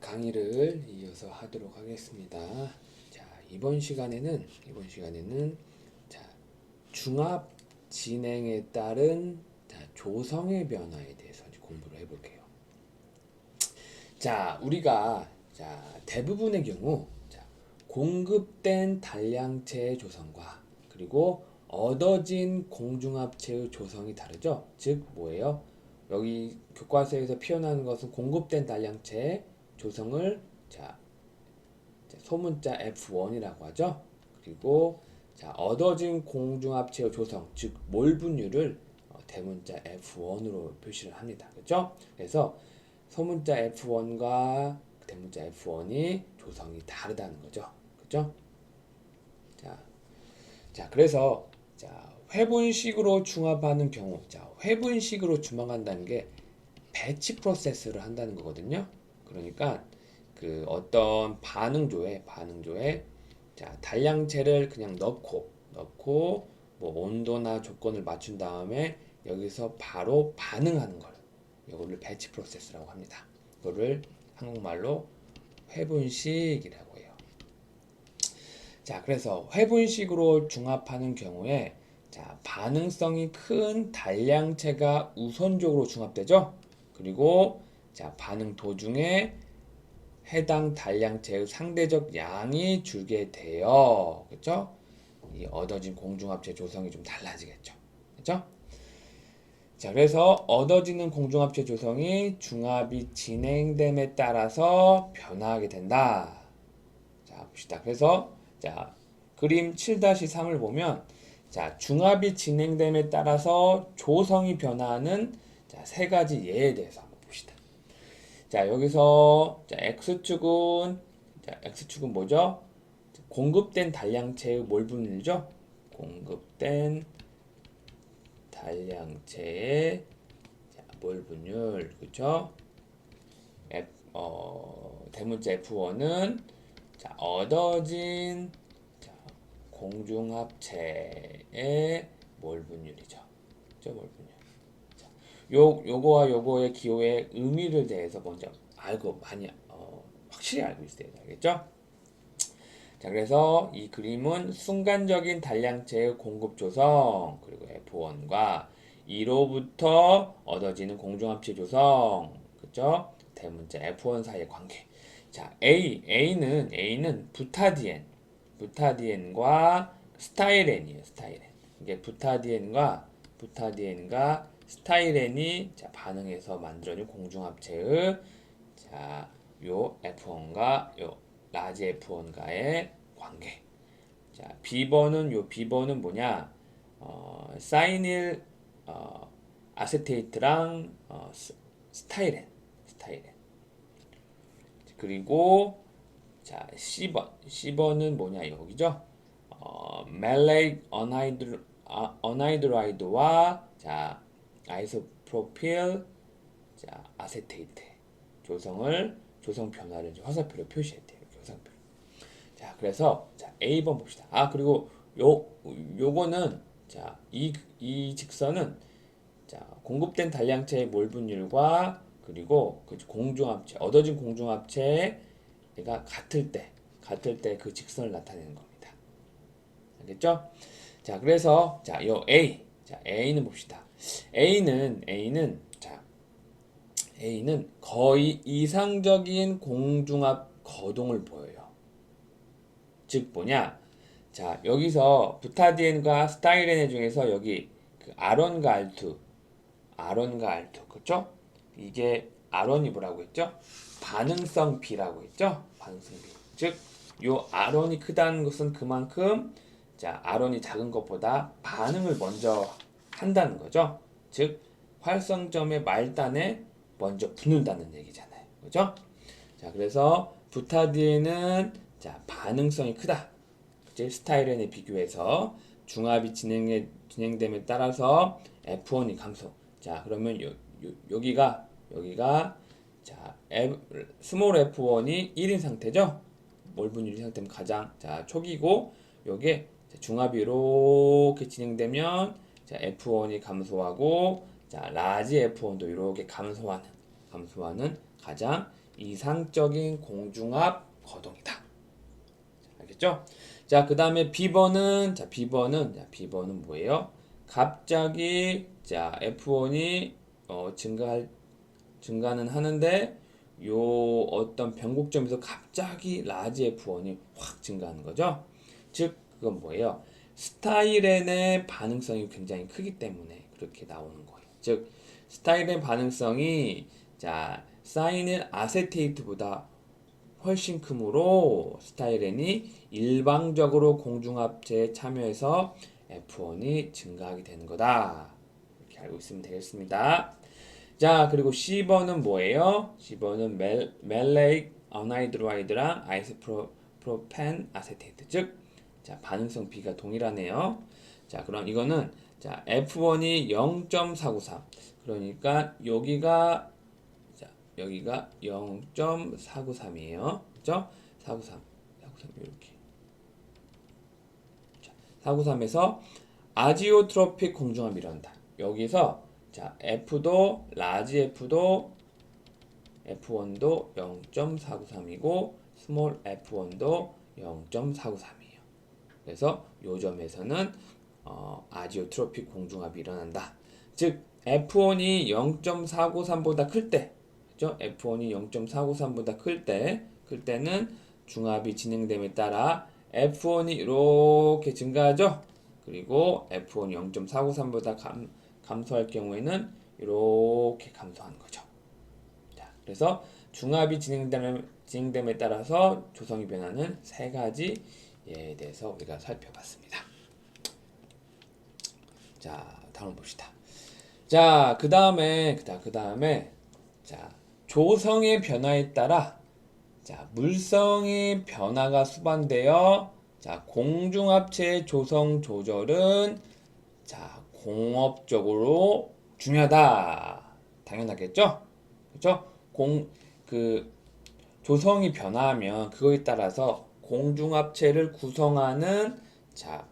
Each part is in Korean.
강의를 이어서 하도록 하겠습니다. 자, 이번 시간에는 자, 중합 진행에 따른 조성의 변화에 대해서 이제 공부를 해볼게요. 자, 우리가 대부분의 경우 공급된 단량체의 조성과 그리고 얻어진 공중합체의 조성이 다르죠. 즉 뭐예요? 여기 교과서에서 표현하는 것은 공급된 단량체의 조성을 소문자 F1이라고 하죠. 그리고 얻어진 공중합체의 조성, 즉 몰 분율을 대문자 F1으로 표시를 합니다. 그렇죠? 그래서 소문자 F1과 대문자 F1이 조성이 다르다는 거죠. 그렇죠? 그래서 회분식으로 중합하는 경우, 회분식으로 중합한다는 게 배치 프로세스를 한다는 거거든요. 그러니까 그 어떤 반응조에 단량체를 그냥 넣고 뭐 온도나 조건을 맞춘 다음에 여기서 바로 반응하는 걸 이거를 배치 프로세스라고 합니다. 이거를 한국말로 회분식이라고 해요. 그래서 회분식으로 중합하는 경우에 반응성이 큰 단량체가 우선적으로 중합되죠. 그리고 반응 도중에 해당 단량체의 상대적 양이 줄게 돼요. 그렇죠? 이 얻어진 공중합체 조성이 좀 달라지겠죠. 그렇죠? 그래서 얻어지는 공중합체 조성이 중합이 진행됨에 따라서 변화하게 된다. 봅시다. 그래서 그림 7-3을 보면 중합이 진행됨에 따라서 조성이 변화하는 세 가지 예에 대해서 한번 봅시다. 여기서 X축은 뭐죠? 공급된 단량체의 몰 분율이죠. 공급된 단량체의 몰 분율, 그렇죠? 대문자 F1은 얻어진 공중합체의 몰 분율이죠. 몰 분율. 요거와 요거의 기호의 의미를 대해서 먼저 확실히 알고 있어야 되겠죠? 그래서 이 그림은 순간적인 단량체의 공급 조성 그리고 F1과 이로부터 얻어지는 공중합체 조성, 그죠? 대문자 F1 사이의 관계. A는 부타디엔과 스타이렌이에요. 이게 부타디엔과 스타이렌이 반응해서 만들어진 공중합체의 요 F1과 요 라지 F1과의 관계. B번은 뭐냐? 사이닐 아세테이트랑 스타이렌. 그리고 C번은 뭐냐 여기죠? 멜레이 어나이드라이드와 아이소프로필 아세테이트 조성 변화를 화살표로 표시했대요. 화살표. 그래서 A번 봅시다. 그리고 요거는 이 직선은 공급된 단량체의 몰 분율과 그리고 그 얻어진 공중합체가 같을 때 그 직선을 나타내는 겁니다. 알겠죠? 그래서 요 A는 봅시다. A는 거의 이상적인 공중합 거동을 보여요. 즉 뭐냐? 여기서 부타디엔과 스타이렌 중에서 여기 그 R1과 R2, 그렇죠? 이게 R1이 뭐라고 했죠? 반응성 B라고 했죠? 반응성 B. 즉, 요 R1이 크다는 것은 그만큼 R1이 작은 것보다 반응을 먼저 한다는 거죠. 즉, 활성점의 말단에 먼저 붙는다는 얘기잖아요. 그죠? 그래서 부타디엔은 반응성이 크다. 스타이렌에 비교해서 중합이 진행됨에 따라서 F1이 감소. 그러면 여기가 스몰 F1이 1인 상태죠. 몰 분율 상태면 가장 초기고 요게 중합이 이렇게 진행되면 F1이 감소하고 라지 F1도 이렇게 감소하는 가장 이상적인 공중압 거동이다. 알겠죠? 자, 그 다음에 B번은 뭐예요? 갑자기, 자, F1이, 증가는 하는데, 요 어떤 변곡점에서 갑자기 라지 F1이 확 증가하는 거죠? 즉, 그건 뭐예요? 스타일엔의 반응성이 굉장히 크기 때문에 그렇게 나오는 거예요. 즉, 스타일엔 반응성이, 자, 사이닐 아세테이트보다 훨씬 크므로 스타일엔이 일방적으로 공중합체에 참여해서 F1이 증가하게 되는 거다. 이렇게 알고 있으면 되겠습니다. 자, 그리고 C번은 뭐예요? C번은 멜레익 어나이드라이드랑 아이소프로펜 아세테이트. 즉, 자, 반응성 B가 동일하네요. 자, 그럼 이거는 자, F1이 0.493. 그러니까 여기가 0.493이에요. 그죠? 493 이렇게. 자, 493에서 아지오트로픽 공중압이 일어난다. 여기서 자, F도 라지 F도 F1도 0.493이고 스몰 F1도 0.493이에요. 그래서 요 점에서는 아지오트로픽 공중압이 일어난다. 즉 F1이 0.493보다 클 때, 그죠? F1이 0.493보다 클 때는 중압이 진행됨에 따라 F1이 이렇게 증가하죠. 그리고 F1이 0.493보다 감소할 경우에는 이렇게 감소하는 거죠. 자, 그래서 중압이 진행됨에 따라서 조성이 변하는 세 가지에 대해서 우리가 살펴봤습니다. 자, 다음 봅시다. 자, 그 다음에 자, 조성의 변화에 따라 자, 물성의 변화가 수반되어 자, 공중합체의 조성 조절은 자, 공업적으로 중요하다. 당연하겠죠? 그렇죠? 조성이 변화하면 그거에 따라서 공중합체를 구성하는 자,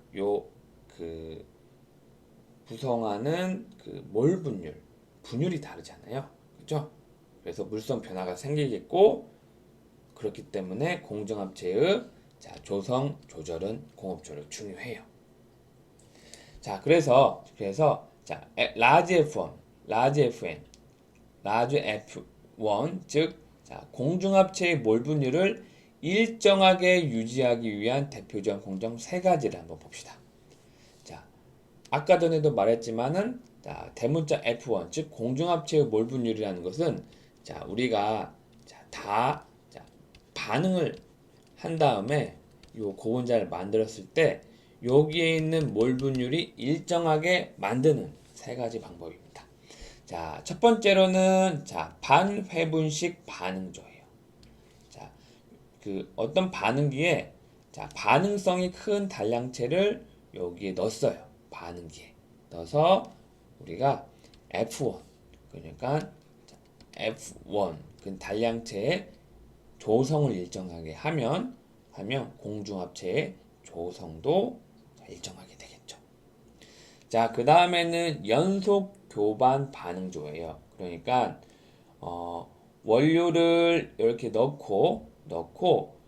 구성하는 몰 분율이 다르잖아요. 그죠? 그래서 물성 변화가 생기겠고, 그렇기 때문에 공중합체의 자, 조성 조절은 공업적으로 중요해요. 자, 그래서 자, 라지 F1, 라지 F1, 즉 자, 공중합체의 몰 분율을 일정하게 유지하기 위한 대표적 공정 세 가지를 한번 봅시다. 자, 아까 전에도 말했지만은 자, 대문자 F1, 즉 공중합체의 몰 분율이라는 것은 자, 우리가 자, 반응을 한 다음에 요 고분자를 만들었을 때 여기에 있는 몰 분율이 일정하게 만드는 세 가지 방법입니다. 자, 첫 번째로는 자, 반회분식 반응조예요. 자, 어떤 반응기에 자, 반응성이 큰 단량체를 여기에 넣었어요. 반응기에 넣어서 우리가 F1, 그러니까 F1 그 단량체의 조성을 일정하게 하면 공중합체의 조성도 일정하게 되겠죠. 자, 그 다음에는 연속 교반 반응조예요. 그러니까 원료를 이렇게 넣고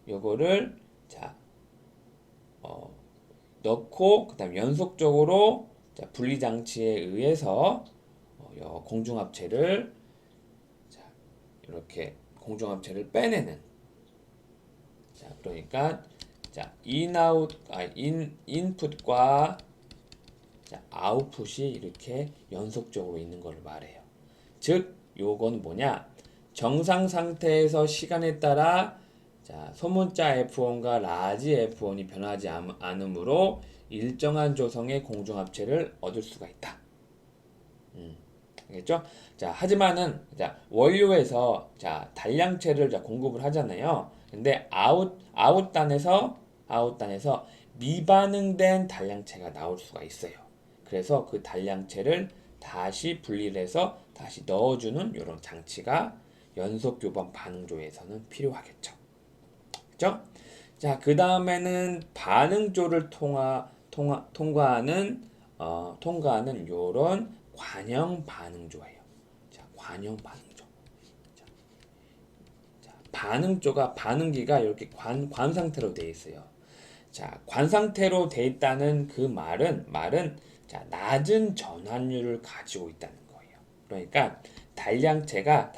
요거를 자, 넣고 그다음 연속적으로 자, 분리 장치에 의해서 공중합체를 자, 이렇게 공중합체를 빼내는 자, 그러니까 자, 인풋과 자, 아웃풋이 이렇게 연속적으로 있는 것을 말해요. 즉, 요건 뭐냐? 정상 상태에서 시간에 따라 자, 소문자 F1과 라지 F1이 변하지 않으므로 일정한 조성의 공중합체를 얻을 수가 있다. 알겠죠? 자, 하지만은 자, 원료에서 자, 단량체를 자, 공급을 하잖아요. 근데 아웃단에서 미반응된 단량체가 나올 수가 있어요. 그래서 그 단량체를 다시 분리를 해서 다시 넣어주는 이런 장치가 연속 교반 반응조에서는 필요하겠죠. 그죠? 자, 그 다음에는 반응조를 통과하는 요런 관형 반응조예요. 자, 관형 반응조. 자, 반응기가 이렇게 관 상태로 되어 있어요. 자, 관 상태로 되어 있다는 그 말은 자, 낮은 전환율을 가지고 있다는 거예요. 그러니까 단량체가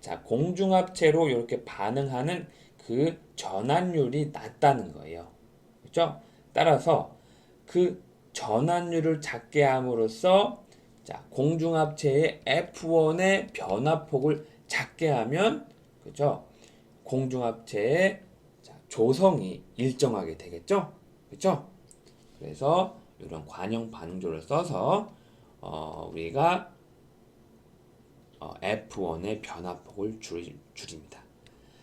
자, 공중합체로 이렇게 반응하는 그 전환율이 낮다는 거예요. 그렇죠? 따라서 그 전환율을 작게 함으로써 자, 공중합체의 F1의 변화폭을 작게 하면 그죠? 공중합체의 자, 조성이 일정하게 되겠죠? 그죠? 그래서 이런 관형 반응조를 써서 우리가 F1의 변화폭을 줄입니다.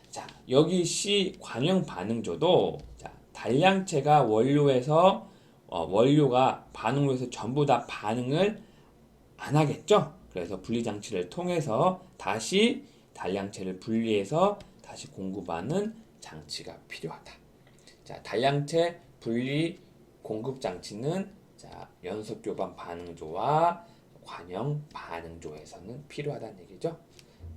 자, 여기 C 관형 반응조도 자, 단량체가 원료가 반응로에서 전부 다 반응을 안 하겠죠? 그래서 분리장치를 통해서 다시 단량체를 분리해서 다시 공급하는 장치가 필요하다. 자, 단량체 분리 공급 장치는 자, 연속 교반 반응조와 관형 반응조에서는 필요하다는 얘기죠.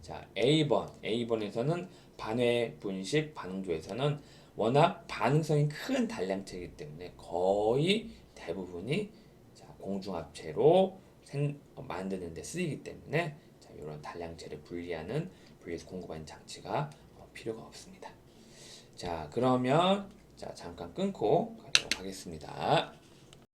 자, A번에서는 반회 분식 반응조에서는 워낙 반응성이 큰 단량체이기 때문에 거의 대부분이 자, 공중합체로 만드는 데 쓰이기 때문에 자, 이런 단량체를 분리해서 공급하는 장치가 필요가 없습니다. 자, 그러면 자, 잠깐 끊고 가도록 하겠습니다.